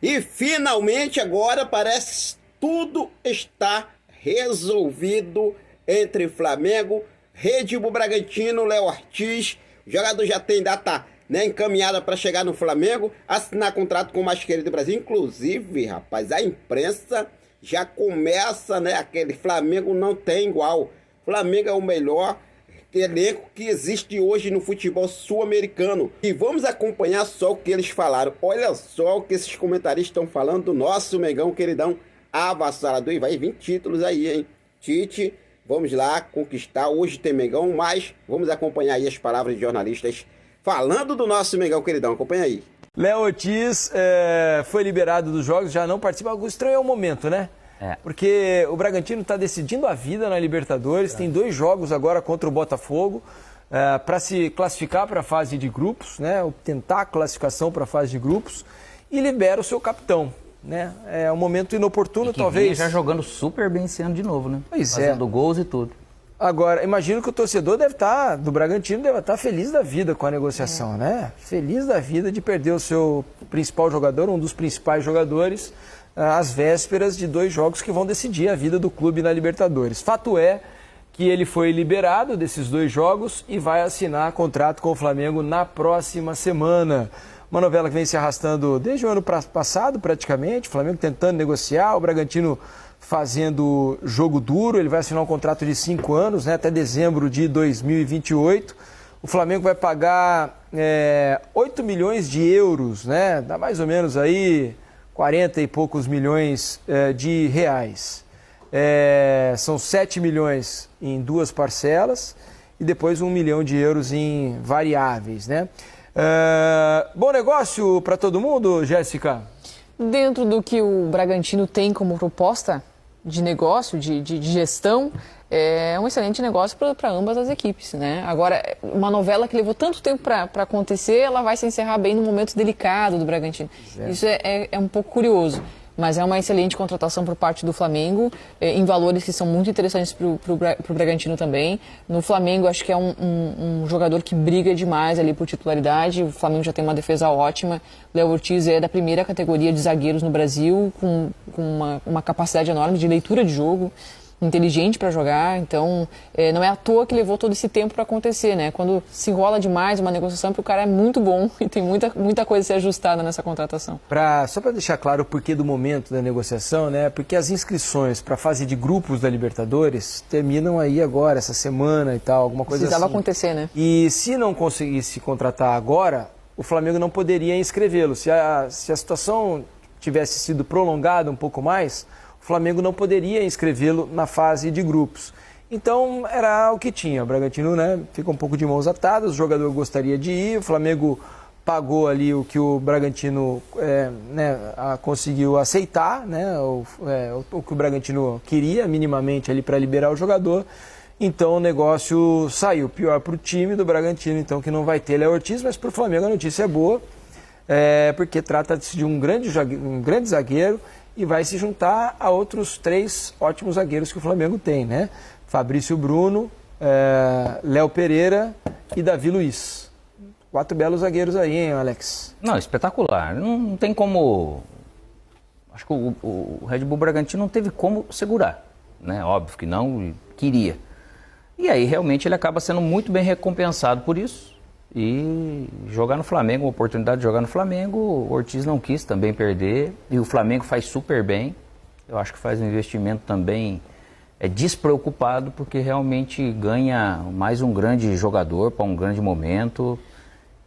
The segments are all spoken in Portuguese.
E finalmente agora parece que tudo está resolvido entre Flamengo, Red Bull Bragantino, Léo Ortiz. O jogador já tem data, né, encaminhada para chegar no Flamengo, assinar contrato com o mais querido do Brasil. Inclusive, rapaz, a imprensa já começa, né? Aquele Flamengo não tem igual. Flamengo é o melhor elenco que existe hoje no futebol sul-americano. E vamos acompanhar só o que eles falaram. Olha só o que esses comentaristas estão falando do nosso Mengão queridão avassalador. E vai vir títulos aí, hein? Tite, vamos lá conquistar. Hoje tem Mengão, mas vamos acompanhar aí as palavras de jornalistas falando do nosso Mengão queridão. Acompanha aí. Léo Ortiz foi liberado dos jogos, já não participa. Algo estranho é o momento, né? Porque o Bragantino está decidindo a vida na Libertadores, tem 2 jogos agora contra o Botafogo para se classificar para a fase de grupos, né? Tentar a classificação para a fase de grupos e libera o seu capitão, né? É um momento inoportuno, talvez. Já jogando super bem esse ano de novo, né? Pois Fazendo gols e tudo. Agora, imagino que o torcedor do Bragantino deve estar feliz da vida com a negociação, né? Feliz da vida de perder o seu principal jogador, um dos principais jogadores, às vésperas de 2 jogos que vão decidir a vida do clube na Libertadores. Fato é que ele foi liberado desses 2 jogos e vai assinar contrato com o Flamengo na próxima semana. Uma novela que vem se arrastando desde o ano passado, praticamente, o Flamengo tentando negociar, o Bragantino fazendo jogo duro. Ele vai assinar um contrato de 5 anos, né, até dezembro de 2028. O Flamengo vai pagar 8 milhões de euros, né, dá mais ou menos aí 40 e poucos milhões de reais. São 7 milhões em 2 parcelas e depois 1 milhão de euros em variáveis, né? Bom negócio para todo mundo, Jéssica? Dentro do que o Bragantino tem como proposta de negócio, de gestão, é um excelente negócio para ambas as equipes, né? Agora, uma novela que levou tanto tempo para acontecer, ela vai se encerrar bem no momento delicado do Bragantino. Isso é um pouco curioso, mas é uma excelente contratação por parte do Flamengo, em valores que são muito interessantes para o Bragantino também. No Flamengo, acho que é um jogador que briga demais ali por titularidade. O Flamengo já tem uma defesa ótima. Léo Ortiz é da primeira categoria de zagueiros no Brasil, com uma capacidade enorme de leitura de jogo, inteligente para jogar, então não é à toa que levou todo esse tempo para acontecer, né? Quando se enrola demais uma negociação, porque o cara é muito bom e tem muita coisa a ser ajustada nessa contratação. Só para deixar claro o porquê do momento da negociação, né? Porque as inscrições para a fase de grupos da Libertadores terminam aí agora, essa semana e tal, alguma coisa assim. Precisava acontecer, né? E se não conseguisse contratar agora, o Flamengo não poderia inscrevê-lo. Se a situação tivesse sido prolongada um pouco mais, o Flamengo não poderia inscrevê-lo na fase de grupos. Então era o que tinha. O Bragantino, né, fica um pouco de mãos atadas, o jogador gostaria de ir, o Flamengo pagou ali o que o Bragantino conseguiu aceitar, né, o que o Bragantino queria minimamente ali para liberar o jogador. Então o negócio saiu. Pior para o time do Bragantino, então, que não vai ter Léo Ortiz, mas para o Flamengo a notícia é boa, porque trata-se de um grande zagueiro, e vai se juntar a outros 3 ótimos zagueiros que o Flamengo tem, né? Fabrício Bruno, Léo Pereira e Davi Luiz. 4 belos zagueiros aí, hein, Alex? Não, espetacular. Não tem como... Acho que o Red Bull Bragantino não teve como segurar, né? Óbvio que não queria. E aí, realmente, ele acaba sendo muito bem recompensado por isso. E jogar no Flamengo, uma oportunidade de jogar no Flamengo, o Ortiz não quis também perder, e o Flamengo faz super bem. Eu acho que faz um investimento também despreocupado, porque realmente ganha mais um grande jogador para um grande momento,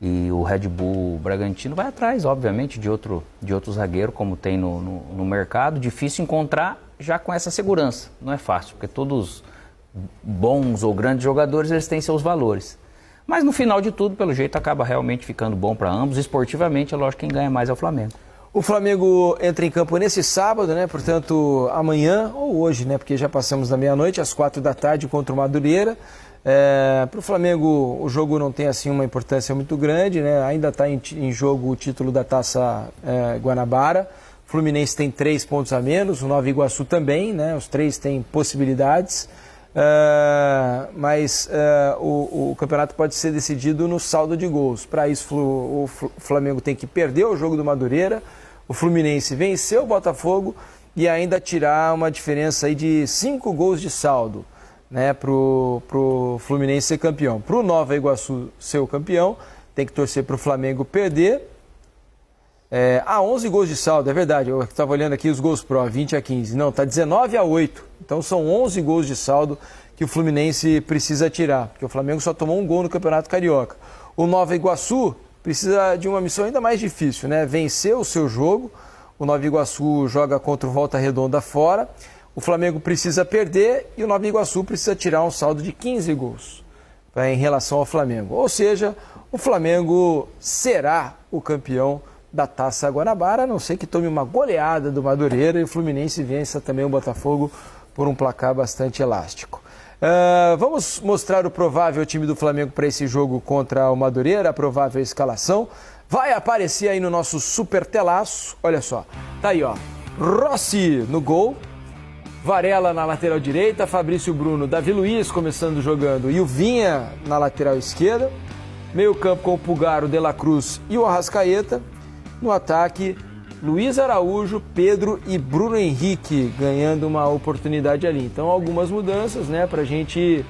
e o Red Bull Bragantino vai atrás, obviamente, de outro zagueiro, como tem no mercado. Difícil encontrar já com essa segurança, não é fácil, porque todos bons ou grandes jogadores, eles têm seus valores. Mas no final de tudo, pelo jeito, acaba realmente ficando bom para ambos. Esportivamente, é lógico que quem ganha mais é o Flamengo. O Flamengo entra em campo nesse sábado, né? Portanto, amanhã ou hoje, né? Porque já passamos da meia-noite, às 4 da tarde, contra o Madureira. Para o Flamengo, o jogo não tem assim uma importância muito grande, né? Ainda está em jogo o título da Taça Guanabara. O Fluminense tem 3 pontos a menos, o Nova Iguaçu também, né? Os 3 têm possibilidades. Mas o campeonato pode ser decidido no saldo de gols. Para isso, o Flamengo tem que perder o jogo do Madureira, o Fluminense vencer o Botafogo e ainda tirar uma diferença aí de 5 gols de saldo, né, pro Fluminense ser campeão. Pro Nova Iguaçu ser o campeão, tem que torcer pro Flamengo perder. 11 gols de saldo, é verdade. Eu estava olhando aqui os gols pró, 20-15. Não, tá 19-8. Então são 11 gols de saldo que o Fluminense precisa tirar, porque o Flamengo só tomou um gol no Campeonato Carioca. O Nova Iguaçu precisa de uma missão ainda mais difícil, né? Vencer o seu jogo. O Nova Iguaçu joga contra o Volta Redonda fora. O Flamengo precisa perder e o Nova Iguaçu precisa tirar um saldo de 15 gols em relação ao Flamengo. Ou seja, o Flamengo será o campeão da Taça Guanabara, a não ser que tome uma goleada do Madureira e o Fluminense vença também o Botafogo por um placar bastante elástico. Vamos mostrar o provável time do Flamengo para esse jogo contra o Madureira, a provável escalação. Vai aparecer aí no nosso super telaço, olha só, tá aí ó, Rossi no gol, Varela na lateral direita, Fabrício Bruno, Davi Luiz começando jogando e o Vinha na lateral esquerda, meio campo com o Pulgar, o De La Cruz e o Arrascaeta. No ataque, Luiz Araújo, Pedro e Bruno Henrique ganhando uma oportunidade ali. Então, algumas mudanças, né, para a gente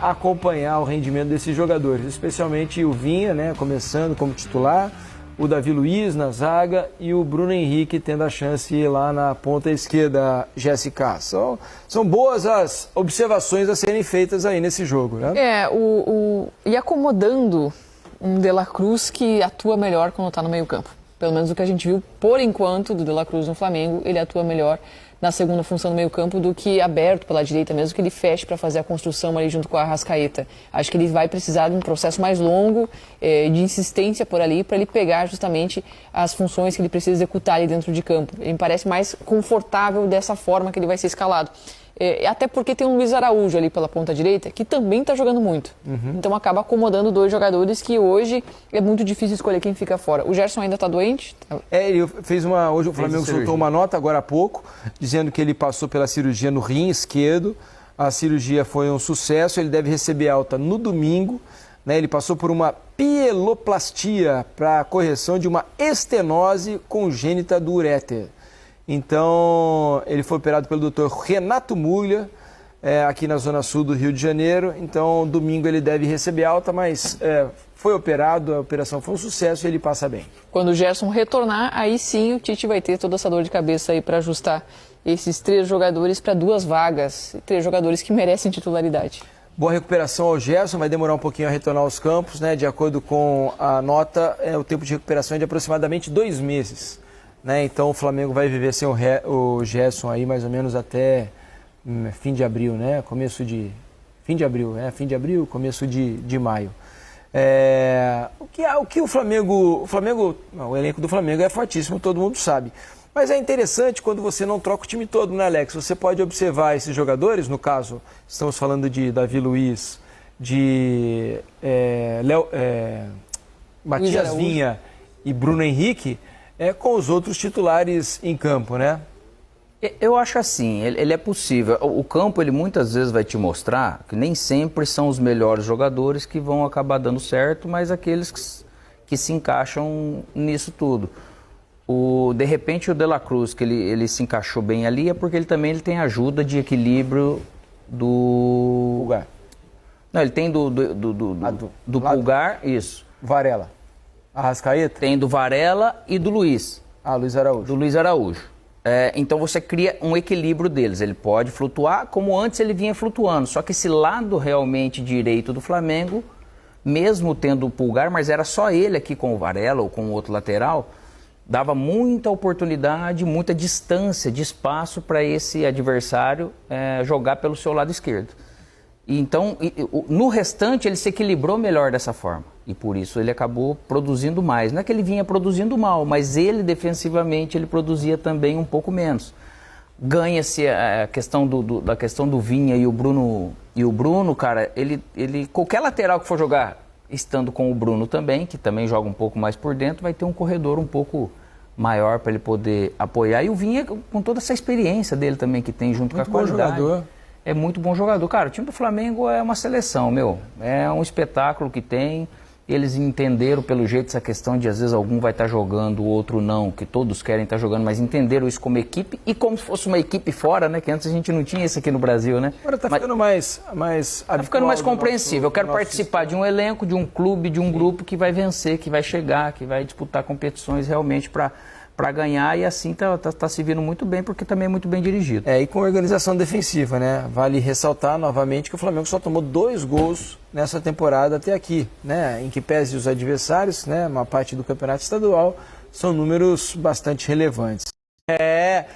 acompanhar o rendimento desses jogadores, especialmente o Vinha, né, começando como titular, o Davi Luiz na zaga e o Bruno Henrique tendo a chance lá na ponta esquerda, Jéssica. São boas as observações a serem feitas aí nesse jogo, né? E acomodando um De La Cruz que atua melhor quando está no meio campo. Pelo menos o que a gente viu, por enquanto, do De La Cruz no Flamengo, ele atua melhor na segunda função do meio campo do que aberto pela direita, mesmo que ele feche para fazer a construção ali junto com a Arrascaeta. Acho que ele vai precisar de um processo mais longo, de insistência por ali, para ele pegar justamente as funções que ele precisa executar ali dentro de campo. Ele me parece mais confortável dessa forma que ele vai ser escalado. Até porque tem um Luiz Araújo ali pela ponta direita, que também está jogando muito. Então acaba acomodando dois jogadores que hoje é muito difícil escolher quem fica fora. O Gerson ainda está doente? Ele fez hoje o Flamengo soltou uma nota agora há pouco, dizendo que ele passou pela cirurgia no rim esquerdo. A cirurgia foi um sucesso, ele deve receber alta no domingo. Né? Ele passou por uma pieloplastia para correção de uma estenose congênita do uréter. Então, ele foi operado pelo Dr. Renato Muglia, aqui na Zona Sul do Rio de Janeiro. Então, domingo ele deve receber alta, mas foi operado, a operação foi um sucesso e ele passa bem. Quando o Gerson retornar, aí sim o Tite vai ter toda essa dor de cabeça aí para ajustar esses 3 jogadores para 2 vagas, 3 jogadores que merecem titularidade. Boa recuperação ao Gerson, vai demorar um pouquinho a retornar aos campos, né? De acordo com a nota, o tempo de recuperação é de aproximadamente 2 meses. Né? Então o Flamengo vai viver sem o Gerson aí mais ou menos até fim de abril, né? Começo de maio. O elenco do Flamengo é fortíssimo, todo mundo sabe. Mas é interessante quando você não troca o time todo, né, Alex? Você pode observar esses jogadores, no caso, estamos falando de Davi Luiz, de Matias Vinha e Bruno Henrique, com os outros titulares em campo, né? Eu acho assim, ele é possível. O campo, ele muitas vezes vai te mostrar que nem sempre são os melhores jogadores que vão acabar dando certo, mas aqueles que se encaixam nisso tudo. De repente o De La Cruz, que ele se encaixou bem ali, é porque ele tem ajuda de equilíbrio do... Pulgar. Não, ele tem do Pulgar, isso. Varela. Arrascaeta? Tem do Varela e do Luiz. Luiz Araújo. Do Luiz Araújo. Então você cria um equilíbrio deles. Ele pode flutuar como antes ele vinha flutuando. Só que esse lado realmente direito do Flamengo, mesmo tendo o Pulgar, mas era só ele aqui com o Varela ou com o outro lateral, dava muita oportunidade, muita distância de espaço para esse adversário jogar pelo seu lado esquerdo. Então, no restante, ele se equilibrou melhor dessa forma. E por isso ele acabou produzindo mais. Não é que ele vinha produzindo mal, mas ele, defensivamente, ele produzia também um pouco menos. Ganha-se a questão da questão do Vinha e o Bruno, cara, qualquer lateral que for jogar, estando com o Bruno também, que também joga um pouco mais por dentro, vai ter um corredor um pouco maior para ele poder apoiar. E o Vinha, com toda essa experiência dele também, que tem junto com a qualidade. Jogador. É muito bom jogador. Cara, o time do Flamengo é uma seleção, meu. É um espetáculo que tem. Eles entenderam, pelo jeito, essa questão de às vezes algum vai estar jogando, o outro não, que todos querem estar jogando, mas entenderam isso como equipe e como se fosse uma equipe fora, né? Que antes a gente não tinha isso aqui no Brasil, né? Agora tá ficando mais tá ficando mais compreensível. Eu quero participar de um elenco, de um clube, de um grupo que vai vencer, que vai chegar, que vai disputar competições realmente para ganhar, e assim tá se vindo muito bem, porque também é muito bem dirigido. E com organização defensiva, né? Vale ressaltar novamente que o Flamengo só tomou 2 gols nessa temporada até aqui, né? Em que pese os adversários, né? Uma parte do campeonato estadual, são números bastante relevantes.